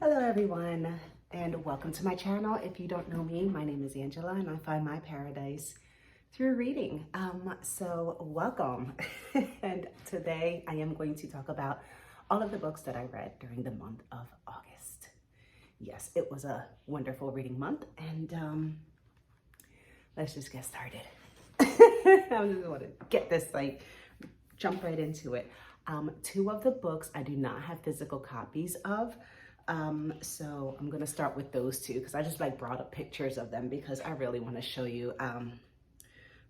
Hello everyone, and welcome to my channel. If you don't know me, my name is Angela and I find my paradise through reading. So welcome. And today I am going to talk about all of the books that I read during the month of August. Yes, it was a wonderful reading month, and let's just get started. I just want to get this, jump right into it. Two of the books I do not have physical copies of. So I'm gonna start with those two because I just brought up pictures of them because I really want to show you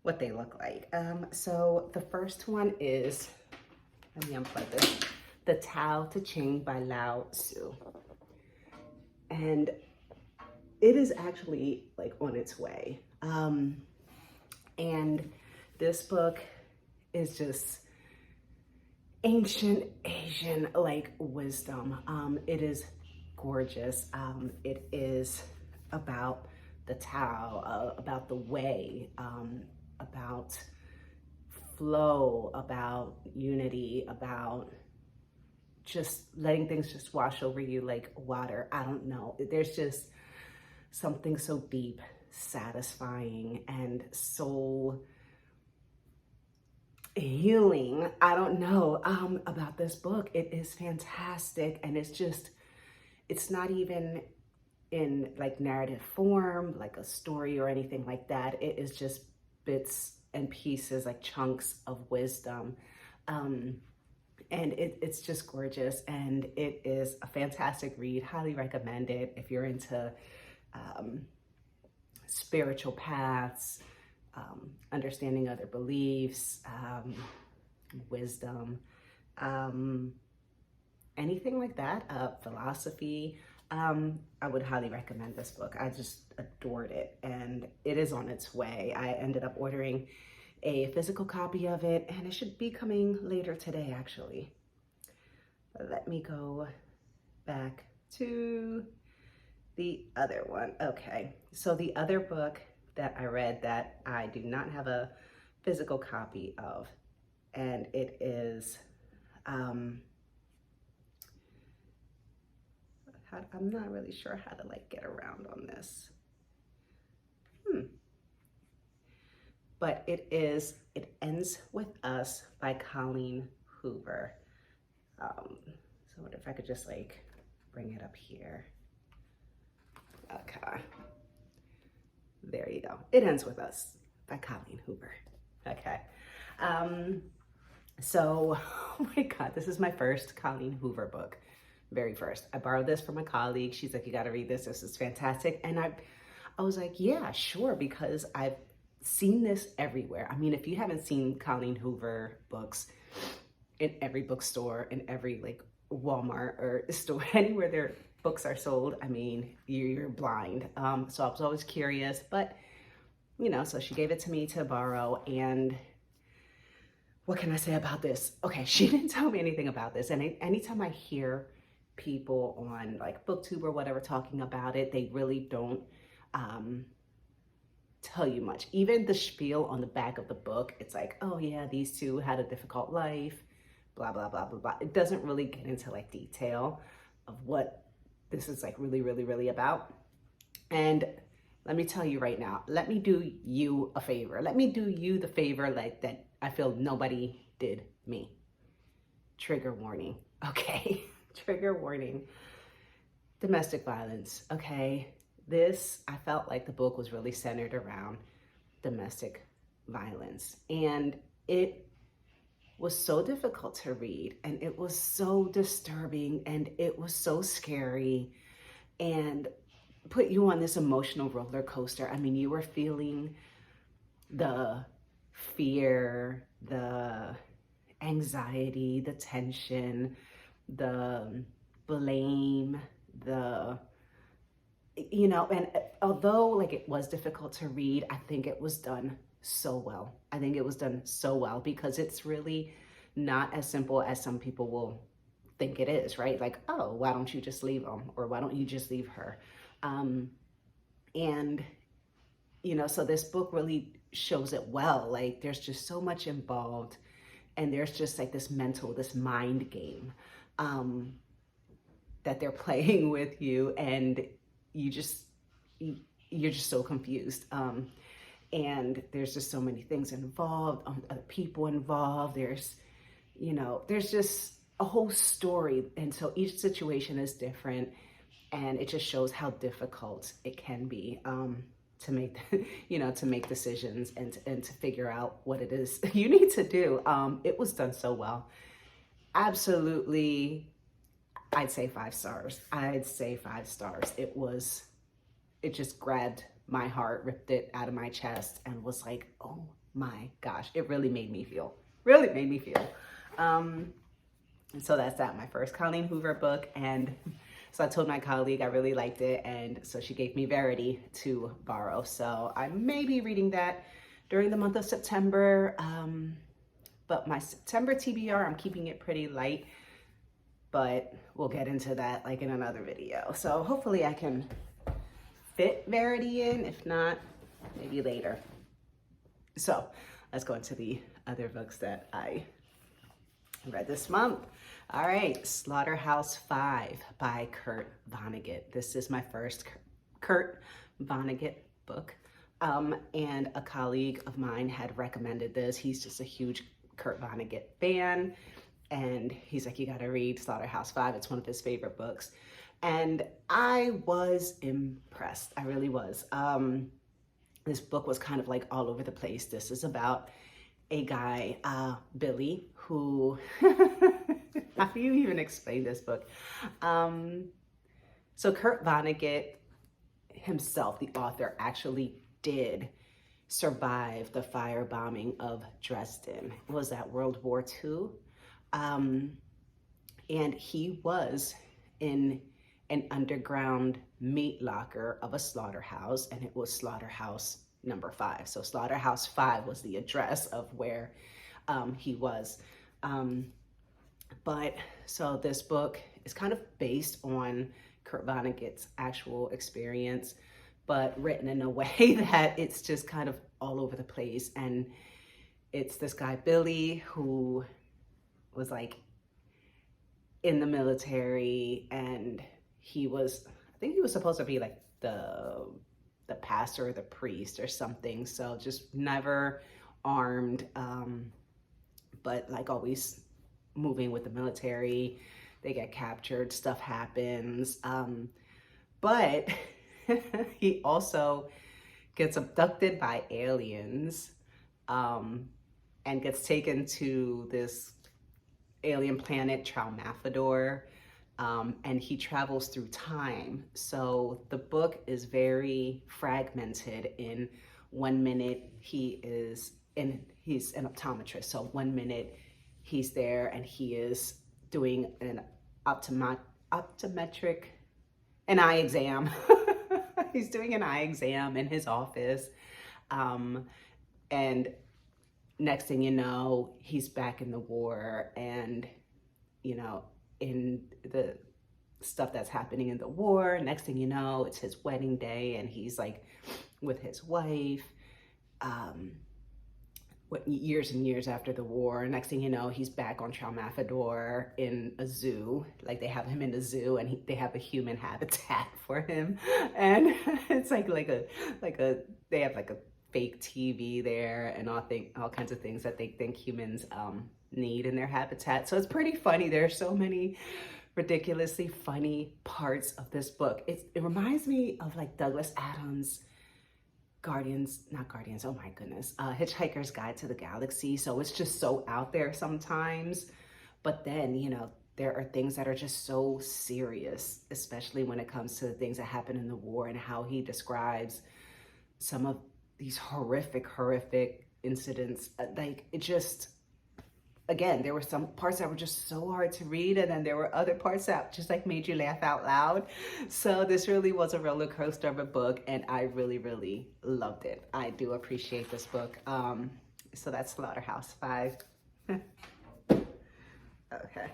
what they look like. So the first one is, let me unplug this, The Tao Te Ching by Lao Tzu. And it is actually on its way. And this book is just ancient Asian wisdom. It is gorgeous. It is about the Tao, about the way, about flow, about unity, about just letting things just wash over you like water. I don't know. There's just something so deep, satisfying, and soul healing, I don't know, about this book. It is fantastic, and it's not even in narrative form, like a story or anything like that. It is just bits and pieces, like chunks of wisdom. And it's just gorgeous, and it is a fantastic read. Highly recommend it if you're into spiritual paths, understanding other beliefs, wisdom, anything like that, philosophy. I would highly recommend this book. I just adored it, and it is on its way. I ended up ordering a physical copy of it, and it should be coming later today, actually. But let me go back to the other one. Okay, so the other book that I read that I do not have a physical copy of, and it is I'm not really sure how to get around on this. But it Ends With Us by Colleen Hoover. So what if I could just bring it up here? Okay. There you go. It Ends With Us by Colleen Hoover. Okay. So, oh my God, this is my first Colleen Hoover book. Very first. I borrowed this from a colleague. She's like, you got to read this. This is fantastic. And I was like, yeah, sure, because I've seen this everywhere. I mean, if you haven't seen Colleen Hoover books in every bookstore, in every Walmart or store, anywhere their books are sold, I mean, you're blind. So I was always curious, but so she gave it to me to borrow. And what can I say about this? Okay, she didn't tell me anything about this. And anytime I hear people on BookTube or whatever talking about it, they really don't tell you much. Even the spiel on the back of the book, it's like, oh yeah, these two had a difficult life, blah, blah, blah, blah, blah. It doesn't really get into detail of what this is really, really, really about. And let me tell you right now, let me do you a favor. Let me do you the favor that I feel nobody did me. Trigger warning, okay? Trigger warning. Domestic violence, okay? This, I felt like the book was really centered around domestic violence. And it was so difficult to read, and it was so disturbing, and it was so scary, and put you on this emotional roller coaster. I mean, you were feeling the fear, the anxiety, the tension, the blame, and although it was difficult to read, I think it was done so well. I think it was done so well because it's really not as simple as some people will think it is, right? Oh, why don't you just leave him? Or why don't you just leave her? And so this book really shows it well. There's just so much involved, and there's just this mind game. that they're playing with you, and you just, you're just so confused. And there's just so many things involved, other people involved. There's, there's just a whole story. And so each situation is different, and it just shows how difficult it can be to make, to make decisions and to figure out what it is you need to do. It was done so well. Absolutely, I'd say 5 stars. I'd say 5 stars. It just grabbed my heart, ripped it out of my chest, and was like, oh my gosh, it really made me feel. And so that's that, my first Colleen Hoover book. And so I told my colleague I really liked it, and so she gave me Verity to borrow. So I may be reading that during the month of September. But my September TBR, I'm keeping it pretty light, but we'll get into that like in another video. So hopefully I can fit Verity in. If not, maybe later. So let's go into the other books that I read this month. All right, Slaughterhouse-Five by Kurt Vonnegut. This is my first Kurt Vonnegut book. And a colleague of mine had recommended this. He's just a huge Kurt Vonnegut fan. And he's like, you gotta read Slaughterhouse-Five. It's one of his favorite books. And I was impressed. I really was. This book was kind of like all over the place. This is about a guy, Billy, who, how do you even explain this book? So Kurt Vonnegut himself, the author, actually did survive the firebombing of Dresden. Was that World War II? And he was in an underground meat locker of a slaughterhouse, and it was Slaughterhouse number 5. So Slaughterhouse-Five was the address of where he was. But so this book is kind of based on Kurt Vonnegut's actual experience, but written in a way that it's just kind of all over the place. And it's this guy, Billy, who was like in the military, and he was, I think he was supposed to be like the pastor or the priest or something. So just never armed, but like always moving with the military. They get captured, stuff happens. But he also gets abducted by aliens, and gets taken to this alien planet, Traumaphador. And he travels through time. So the book is very fragmented. In 1 minute, he's an optometrist. So 1 minute he's there and he is doing an optometric, an eye exam. He's doing an eye exam in his office. And next thing you know, he's back in the war, and, in the stuff that's happening in the war. Next thing you know, it's his wedding day, and he's like with his wife, years and years after the war. Next thing you know, he's back on Traumaphador in a zoo. Like, they have him in a zoo, and they have a human habitat for him. And it's like they have like a fake TV there, and all kinds of things that they think humans need in their habitat. So it's pretty funny. There are so many ridiculously funny parts of this book. It reminds me of like Douglas Adams' Hitchhiker's Guide to the Galaxy. So it's just so out there sometimes. But then, there are things that are just so serious, especially when it comes to the things that happen in the war, and how he describes some of these horrific incidents. Like, it just, again, there were some parts that were just so hard to read, and then there were other parts that just like made you laugh out loud. So this really was a roller coaster of a book, and I really loved it. I do appreciate this book. So that's Slaughterhouse-Five. Okay.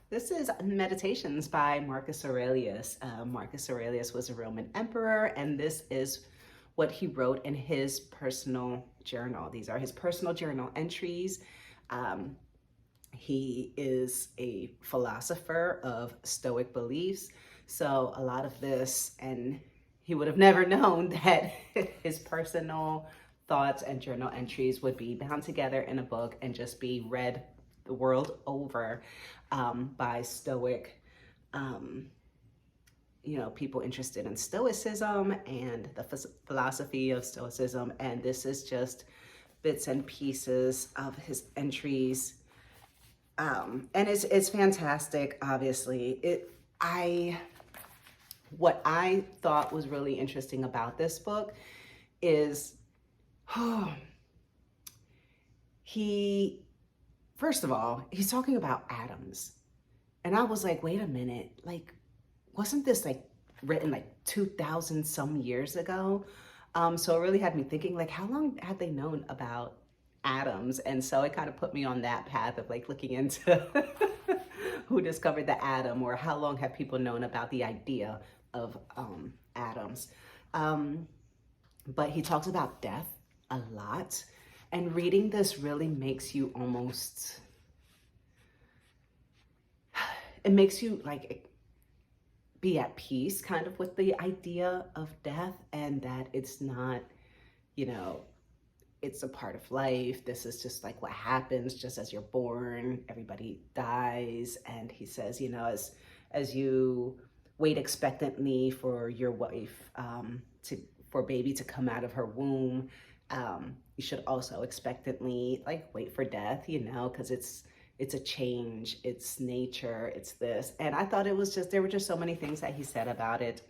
This is Meditations by Marcus Aurelius. Marcus Aurelius was a Roman emperor, and this is what he wrote in his personal journal. These are his personal journal entries. He is a philosopher of Stoic beliefs. So a lot of this, and he would have never known that his personal thoughts and journal entries would be bound together in a book and just be read the world over by Stoic, people interested in Stoicism and the philosophy of Stoicism. And this is just bits and pieces of his entries. And it's fantastic, obviously. What I thought was really interesting about this book is, first of all, he's talking about atoms. And I was like, wait a minute, like, wasn't this like written like 2000 some years ago? So it really had me thinking, like, how long had they known about atoms? And so it kind of put me on that path of like looking into who discovered the atom, or how long have people known about the idea of atoms. But he talks about death a lot, and reading this really makes you it makes you like be at peace kind of with the idea of death, and that it's not, it's a part of life. This is just like what happens just as you're born. Everybody dies. And he says, as you wait expectantly for your wife for baby to come out of her womb, you should also expectantly like wait for death, because it's a change, it's nature, it's this. And I thought there were just so many things that he said about it.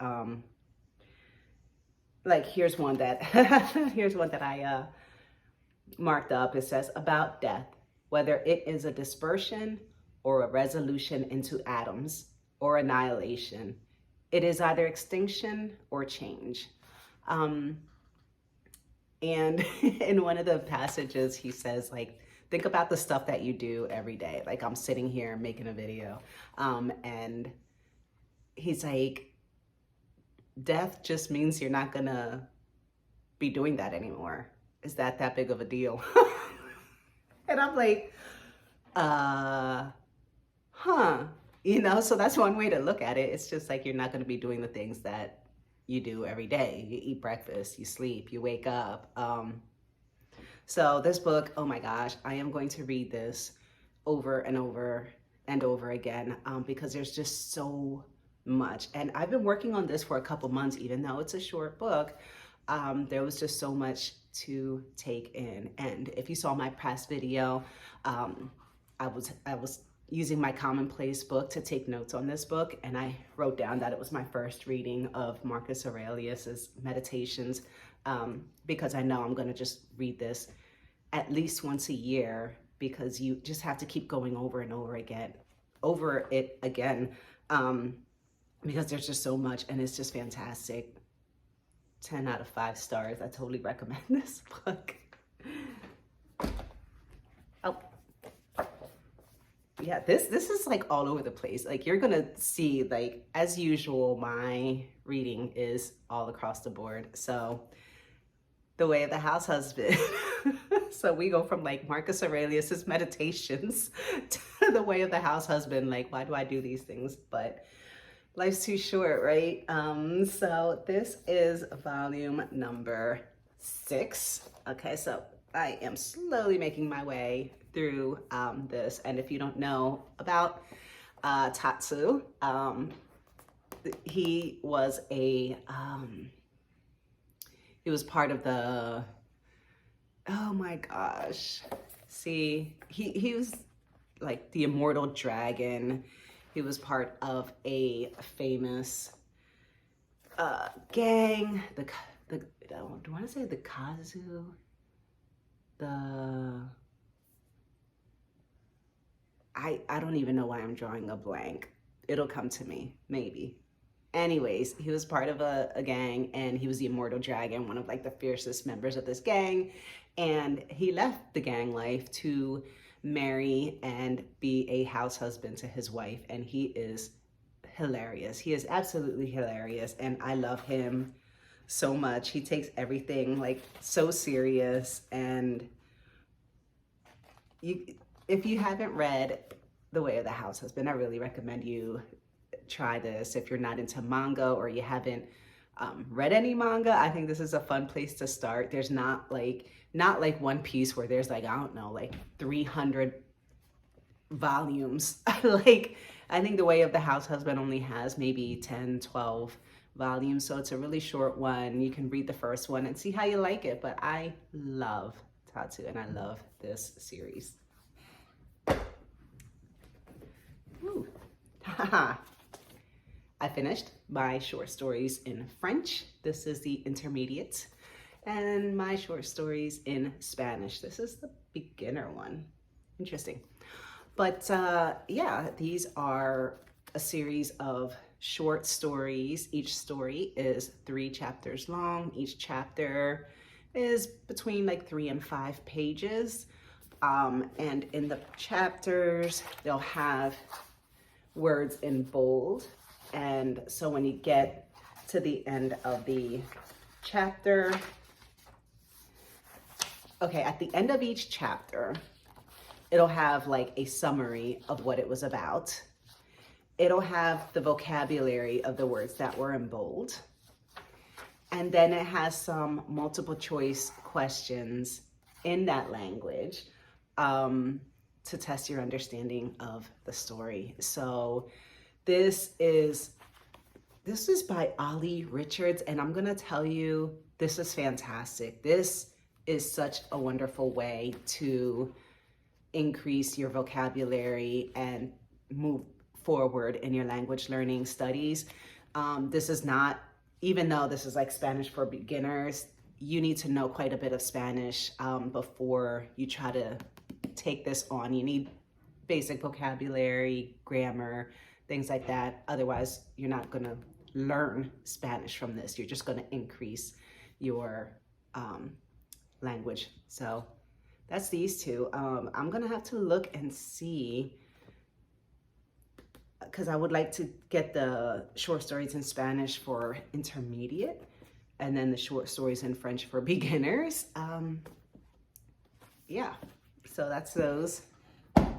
Like here's one that I marked up. It says, about death, whether it is a dispersion or a resolution into atoms or annihilation, it is either extinction or change. And in one of the passages, he says, like, think about the stuff that you do every day. Like, I'm sitting here making a video, and he's like, death just means you're not gonna be doing that anymore. Is that big of a deal? And I'm like, so that's one way to look at it. It's just like, you're not gonna be doing the things that you do every day. You eat breakfast, you sleep, you wake up. So this book, oh my gosh, I am going to read this over and over and over again, because there's just so much. And I've been working on this for a couple months, even though it's a short book. There was just so much to take in. And if you saw my past video, I was using my commonplace book to take notes on this book, and I wrote down that it was my first reading of Marcus Aurelius's Meditations, because I know I'm going to just read this at least once a year, because you just have to keep going over and over it again, because there's just so much, and it's just fantastic. 10 out of 5 stars. I totally recommend this book. Oh, yeah, this is like all over the place. Like, you're gonna see, like, as usual, my reading is all across the board. So The Way of the House Husband. So we go from like Marcus Aurelius's Meditations to The Way of the House Husband. Like, why do I do these things? But life's too short, right? So this is volume number 6. Okay, so I am slowly making my way through this. And if you don't know about Tatsu, he was part of the, oh my gosh. See, he was like the immortal dragon. He was part of a famous gang. Do I want to say the Kazu? I don't even know why I'm drawing a blank. It'll come to me, maybe. Anyways, he was part of a gang, and he was the immortal dragon, one of like the fiercest members of this gang. And he left the gang life to marry and be a house husband to his wife. And he is hilarious. He is absolutely hilarious. And I love him so much. He takes everything like so serious, and if you haven't read The Way of the House Husband, I really recommend you try this. If you're not into manga or you haven't read any manga, I think this is a fun place to start. There's not like One Piece where there's like, I don't know, like 300 volumes. Like, I think The Way of the House Husband only has maybe 10, 12 volumes. So it's a really short one. You can read the first one and see how you like it. But I love Tatsu and I love this series. Ooh. I finished my short stories in French. This is the intermediate. And my short stories in Spanish. This is the beginner one. Interesting. But yeah, these are a series of short stories. Each story is 3 chapters long. Each chapter is between like 3 and 5 pages. And in the chapters, they'll have words in bold. And so when you get to the end of the chapter, okay, at the end of each chapter, it'll have like a summary of what it was about. It'll have the vocabulary of the words that were in bold. And then it has some multiple choice questions in that language to test your understanding of the story. So this is by Ollie Richards, and I'm gonna tell you, this is fantastic. This is such a wonderful way to increase your vocabulary and move forward in your language learning studies. This is not, even though this is like Spanish for beginners, you need to know quite a bit of Spanish before you try to take this on. You need basic vocabulary, grammar, things like that. Otherwise, you're not gonna learn Spanish from this. You're just gonna increase your language. So that's these two. I'm gonna have to look and see, because I would like to get the short stories in Spanish for intermediate and then the short stories in French for beginners. Yeah, so that's those.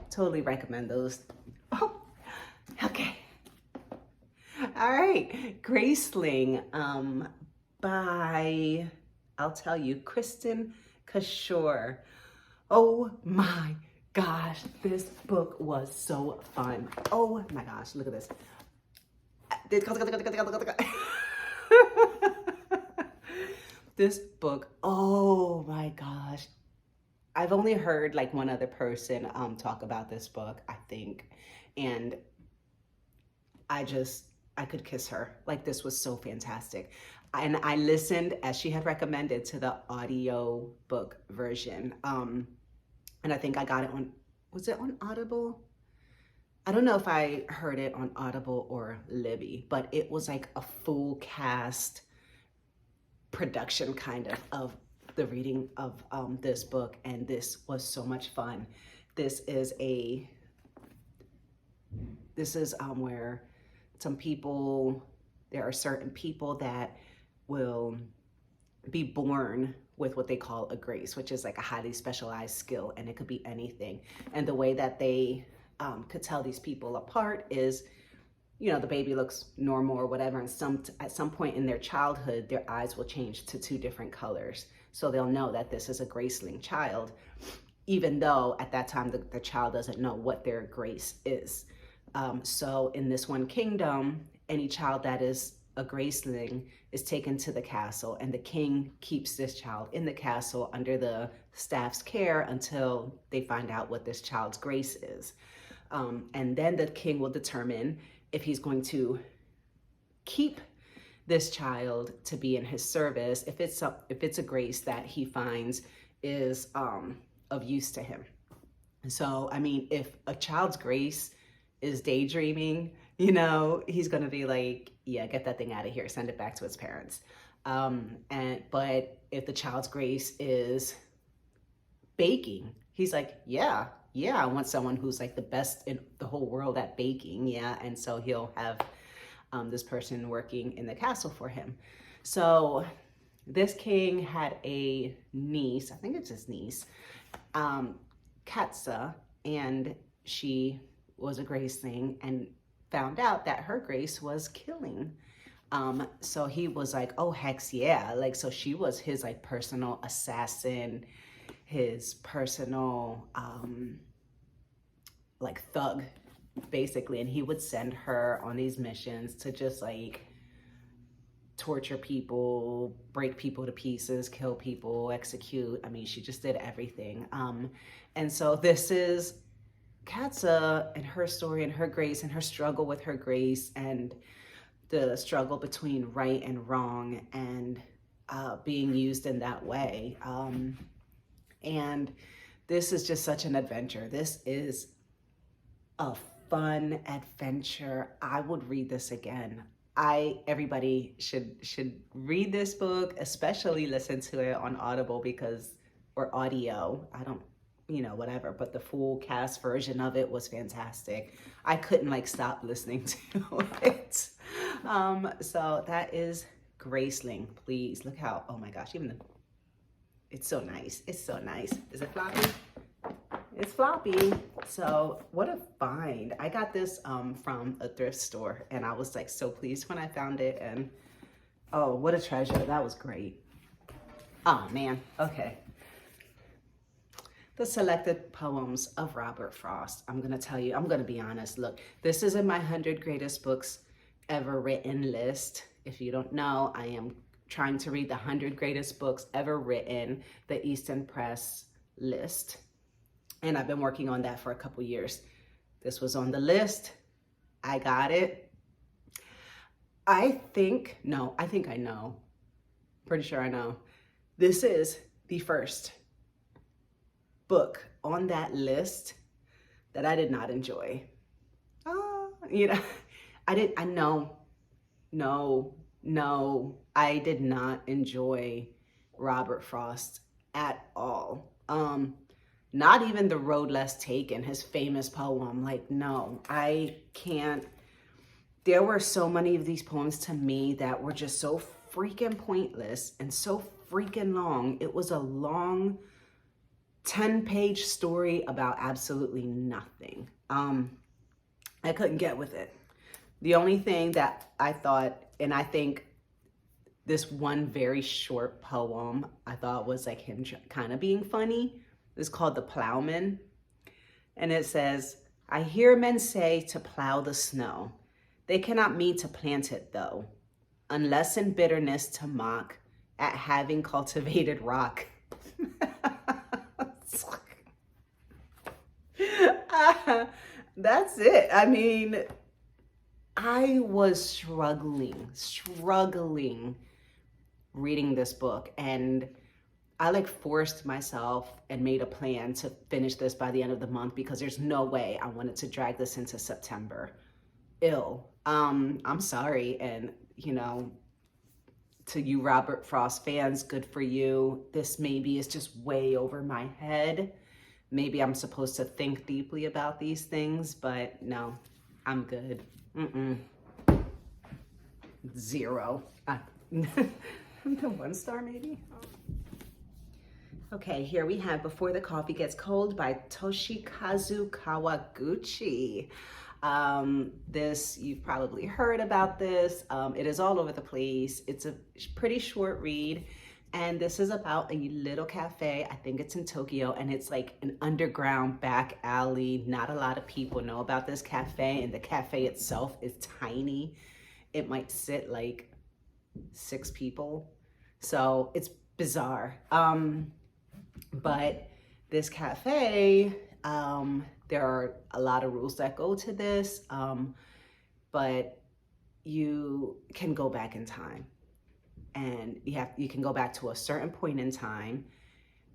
Totally recommend those. Oh, okay. All right, Graceling by, I'll tell you, Kristen Kashore. Oh my gosh, this book was so fun. Oh my gosh, look at this. This book, oh my gosh. I've only heard like one other person talk about this book, I think. And I could kiss her. Like, this was so fantastic. And I listened, as she had recommended, to the audio book version. And I think I got it on, was it on Audible? I don't know if I heard it on Audible or Libby, but it was like a full cast production kind of the reading of this book. And this was so much fun. This is where some people, there are certain people that will be born with what they call a grace, which is like a highly specialized skill, and it could be anything. And the way that they could tell these people apart is, you know, the baby looks normal or whatever, and at some point in their childhood, their eyes will change to 2 different colors. So they'll know that this is a Graceling child, even though at that time the child doesn't know what their grace is. So in this one kingdom, any child that is a Graceling is taken to the castle, and the king keeps this child in the castle under the staff's care until they find out what this child's grace is. And then the king will determine if he's going to keep this child to be in his service, if it's a grace that he finds is of use to him. So, I mean, if a child's grace is daydreaming, you know, he's gonna be like, yeah, get that thing out of here, send it back to its parents. But if the child's grace is baking, he's like, yeah, I want someone who's like the best in the whole world at baking, yeah. And so he'll have this person working in the castle for him. So this king had a niece, I think it's his niece, Katsa, and she was a Graceling and found out that her Grace was killing. So he was like, oh, hex yeah. Like, so she was his like personal assassin, his personal like thug, basically. And he would send her on these missions to just like torture people, break people to pieces, kill people, execute. I mean, she just did everything. And so this is Katza and her story and her Grace and her struggle with her Grace and the struggle between right and wrong and being used in that way. And this is just such an adventure. This is a fun adventure. I would read this again. Everybody should read this book, especially listen to it on Audible because, or audio. I don't, whatever, but the full cast version of it was fantastic. I couldn't like stop listening to it. So that is Graceling. Please look how, oh my gosh, it's so nice. It's so nice. Is it floppy? It's floppy. So what a find. I got this from a thrift store and I was like so pleased when I found it, and oh, what a treasure. That was great. Oh man. Okay. The selected poems of Robert Frost. I'm going to tell you, I'm going to be honest. Look, this is in my 100 greatest books ever written list. If you don't know, I am trying to read the 100 greatest books ever written, the Easton Press list. And I've been working on that for a couple years. This was on the list. I got it. I think I know. Pretty sure I know. This is the first book on that list that I did not enjoy. I did not enjoy Robert Frost at all. Not even The Road Less Taken, his famous poem. Like, no, I can't. There were so many of these poems to me that were just so freaking pointless and so freaking long. It was a long 10-page story about absolutely nothing. I couldn't get with it. The only thing that I thought, and I think this one very short poem I thought was like him kind of being funny, is called The Plowman. And it says, I hear men say to plow the snow. They cannot mean to plant it though, unless in bitterness to mock at having cultivated rock. That's it. I mean, I was struggling reading this book, and I like forced myself and made a plan to finish this by the end of the month because there's no way I wanted to drag this into September. I'm sorry. And to you Robert Frost fans, good for you. This maybe is just way over my head. Maybe I'm supposed to think deeply about these things, but no, I'm good. 0. The 1 star maybe? Okay, here we have Before the Coffee Gets Cold by Toshikazu Kawaguchi. This, you've probably heard about this. It is all over the place. It's a pretty short read. And this is about a little cafe. I think it's in Tokyo, and it's like an underground back alley. Not a lot of people know about this cafe, and the cafe itself is tiny. It might sit like 6 people. So it's bizarre. But this cafe, there are a lot of rules that go to this, but you can go back in time. And you can go back to a certain point in time,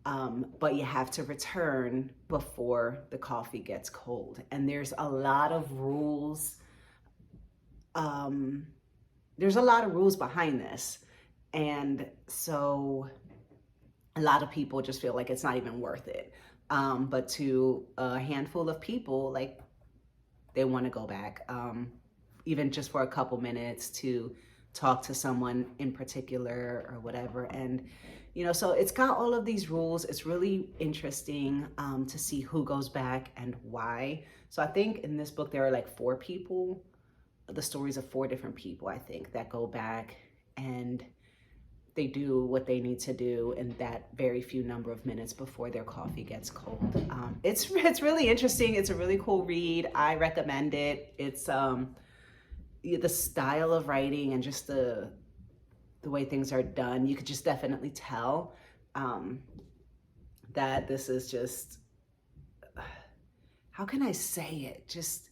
but you have to return before the coffee gets cold. And there's a lot of rules. There's a lot of rules behind this. And so a lot of people just feel like it's not even worth it. But to a handful of people, like, they want to go back, even just for a couple minutes to talk to someone in particular or whatever. And So it's got all of these rules. It's really interesting to see who goes back and why. So I think in this book, there are like 4 people, the stories of 4 different people, I think, that go back and they do what they need to do in that very few number of minutes before their coffee gets cold. It's really interesting. It's a really cool read. I recommend it. It's the style of writing and just the way things are done. You could just definitely tell that this is just, how can I say it? Just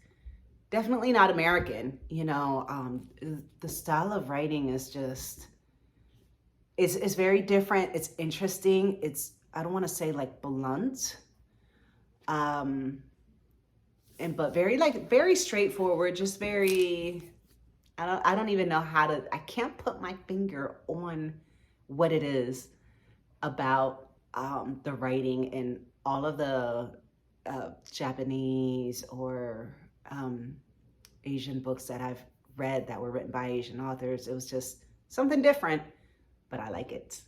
definitely not American. The style of writing is just, it's very different. It's interesting. I don't want to say like blunt, but very straightforward, just very, I don't even know I can't put my finger on what it is about the writing in all of the Japanese or Asian books that I've read that were written by Asian authors. It was just something different, but I like it.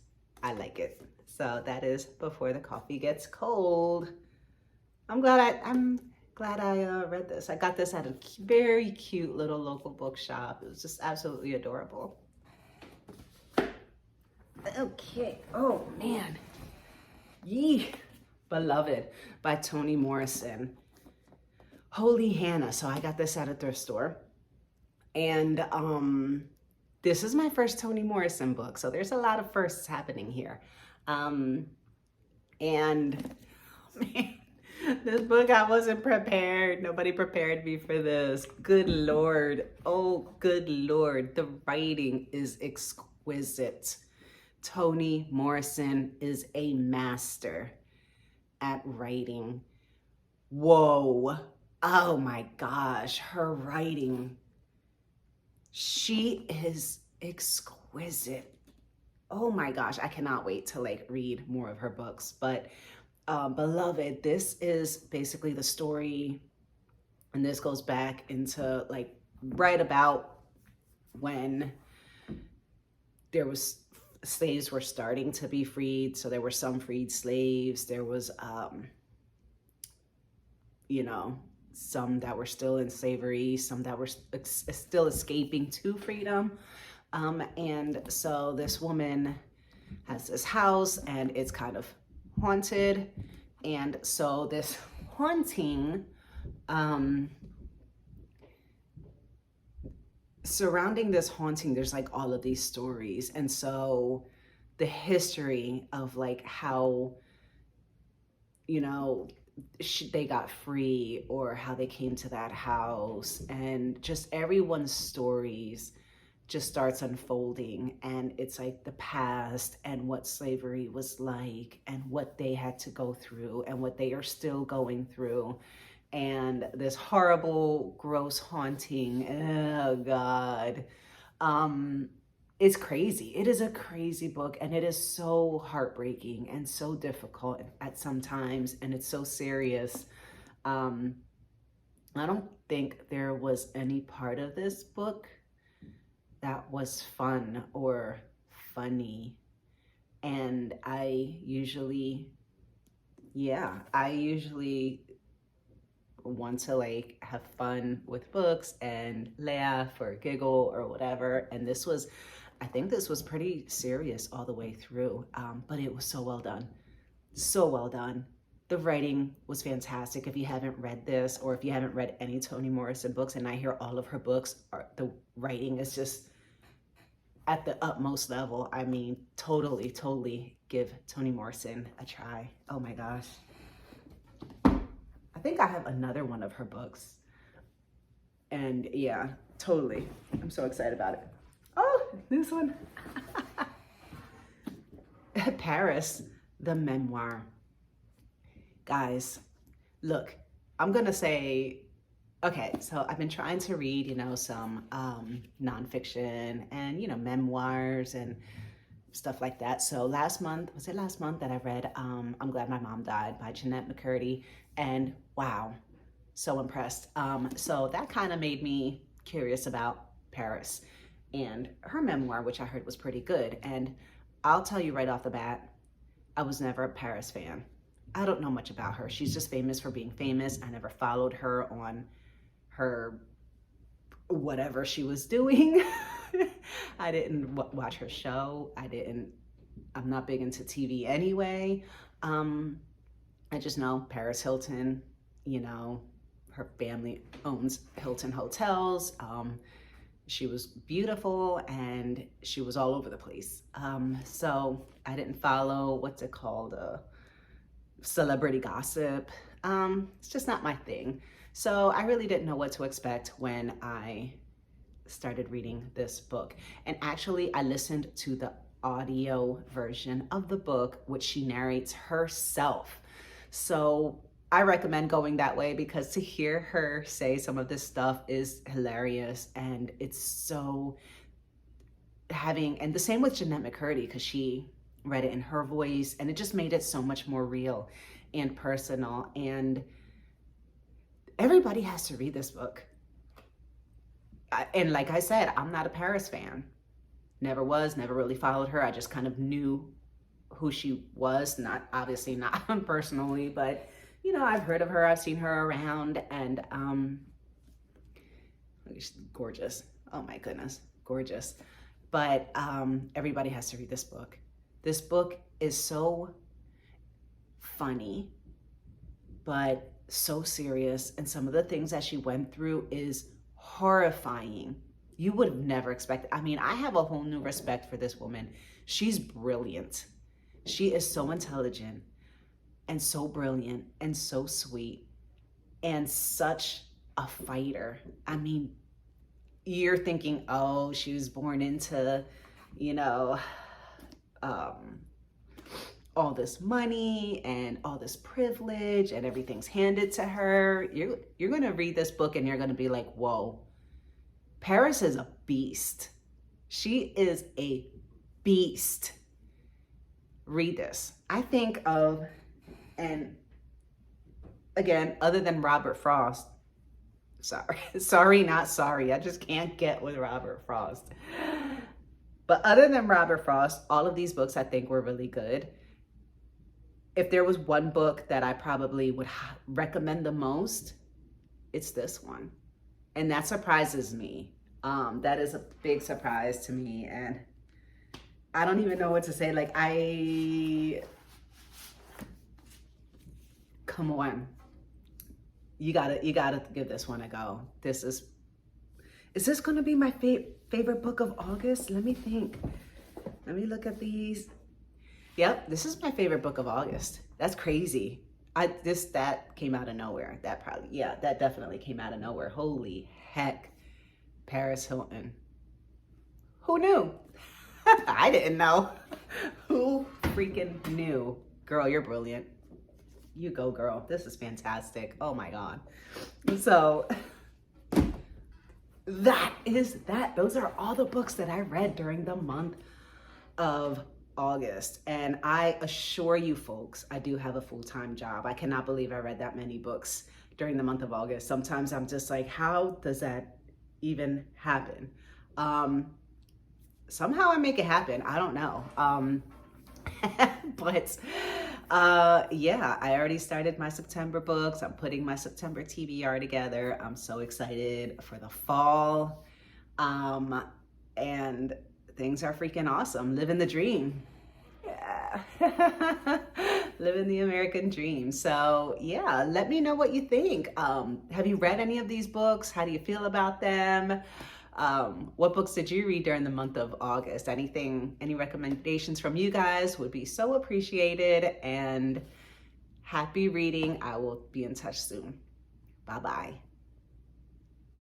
I like it. So that is Before the Coffee Gets Cold. I'm glad I read this. I got this at a very cute little local bookshop. It was just absolutely adorable. Okay. Oh man. Yee. Beloved by Toni Morrison. Holy Hannah. So I got this at a thrift store. And this is my first Toni Morrison book. So there's a lot of firsts happening here. And man, this book, I wasn't prepared. Nobody prepared me for this. Good Lord. Oh, good Lord. The writing is exquisite. Toni Morrison is a master at writing. Whoa. Oh my gosh. Her writing. She is exquisite. Oh my gosh. I cannot wait to read more of her books. But Beloved, this is basically the story, and this goes back into right about when slaves were starting to be freed. So there were some freed slaves. There was, some that were still in slavery, some that were still escaping to freedom. And so this woman has this house and it's kind of haunted. And so this haunting, surrounding this haunting, there's all of these stories. And so the history of how, they got free or how they came to that house, and just everyone's stories just starts unfolding, and it's the past and what slavery was like and what they had to go through and what they are still going through, and this horrible, gross haunting. Oh God. It's crazy. It is a crazy book, and it is so heartbreaking and so difficult at some times, and it's so serious. I don't think there was any part of this book that was fun or funny. And I usually want to have fun with books and laugh or giggle or whatever. And I think this was pretty serious all the way through, but it was so well done. So well done. The writing was fantastic. If you haven't read this, or if you haven't read any Toni Morrison books, and I hear all of her books, the writing is just at the utmost level. I mean, totally give Toni Morrison a try. Oh my gosh. I think I have another one of her books. And yeah, totally. I'm so excited about it. Oh, this one. Paris, the Memoir. Guys, look, I'm gonna say, okay, so I've been trying to read, some nonfiction and, memoirs and stuff like that. So last month that I read I'm Glad My Mom Died by Jeanette McCurdy, and wow, so impressed. So that kind of made me curious about Paris and her memoir, which I heard was pretty good. And I'll tell you right off the bat, I was never a Paris fan. I don't know much about her. She's just famous for being famous. I never followed her on her whatever she was doing. I didn't watch her show. I'm not big into TV anyway. I just know Paris Hilton, you know, her family owns Hilton hotels. She was beautiful and she was all over the place. So I didn't follow, what's it called, celebrity gossip. It's just not my thing. So I really didn't know what to expect when I started reading this book. And actually I listened to the audio version of the book, which she narrates herself. So I recommend going that way, because to hear her say some of this stuff is hilarious. And it's so and the same with Jeanette McCurdy, because she read it in her voice, and it just made it so much more real and personal. And everybody has to read this book. And like I said, I'm not a Paris fan. Never was, never really followed her. I just kind of knew who she was, obviously not personally, but you know, I've heard of her, I've seen her around, and she's gorgeous. Oh my goodness, gorgeous. But everybody has to read this book. This book is so funny, but so serious, and some of the things that she went through is horrifying. You would have never expected. I mean, I have a whole new respect for this woman. She's brilliant. She is so intelligent and so brilliant and so sweet and such a fighter. I mean, you're thinking, oh, she was born into, you know, all this money and all this privilege and everything's handed to her. You're going to read this book and you're going to be like, whoa, Paris is a beast. She is a beast. Read this. I think of, and again, other than Robert Frost, sorry, not sorry. I just can't get with Robert Frost. But other than Robert Frost, all of these books I think were really good. If there was one book that I probably would recommend the most, it's this one. And that surprises me. That is a big surprise to me. And I don't even know what to say. Like, come on. You gotta give this one a go. Is this gonna be my favorite book of August? Let me think. Let me look at these. Yep, this is my favorite book of August. That's crazy. That came out of nowhere. That definitely came out of nowhere. Holy heck, Paris Hilton. Who knew? I didn't know. Who freaking knew? Girl, you're brilliant. You go, girl. This is fantastic. Oh my God. So that is that. Those are all the books that I read during the month of August. And I assure you folks, I do have a full-time job. I cannot believe I read that many books during the month of August. Sometimes I'm just like, how does that even happen? Somehow I make it happen. I don't know. But yeah, I already started my September books. I'm putting my September TBR together. I'm so excited for the fall. And things are freaking awesome. Living the dream. Yeah. Living the American dream. So yeah, let me know what you think. Have you read any of these books? How do you feel about them? What books did you read during the month of August? Any recommendations from you guys would be so appreciated. And happy reading. I will be in touch soon. Bye-bye.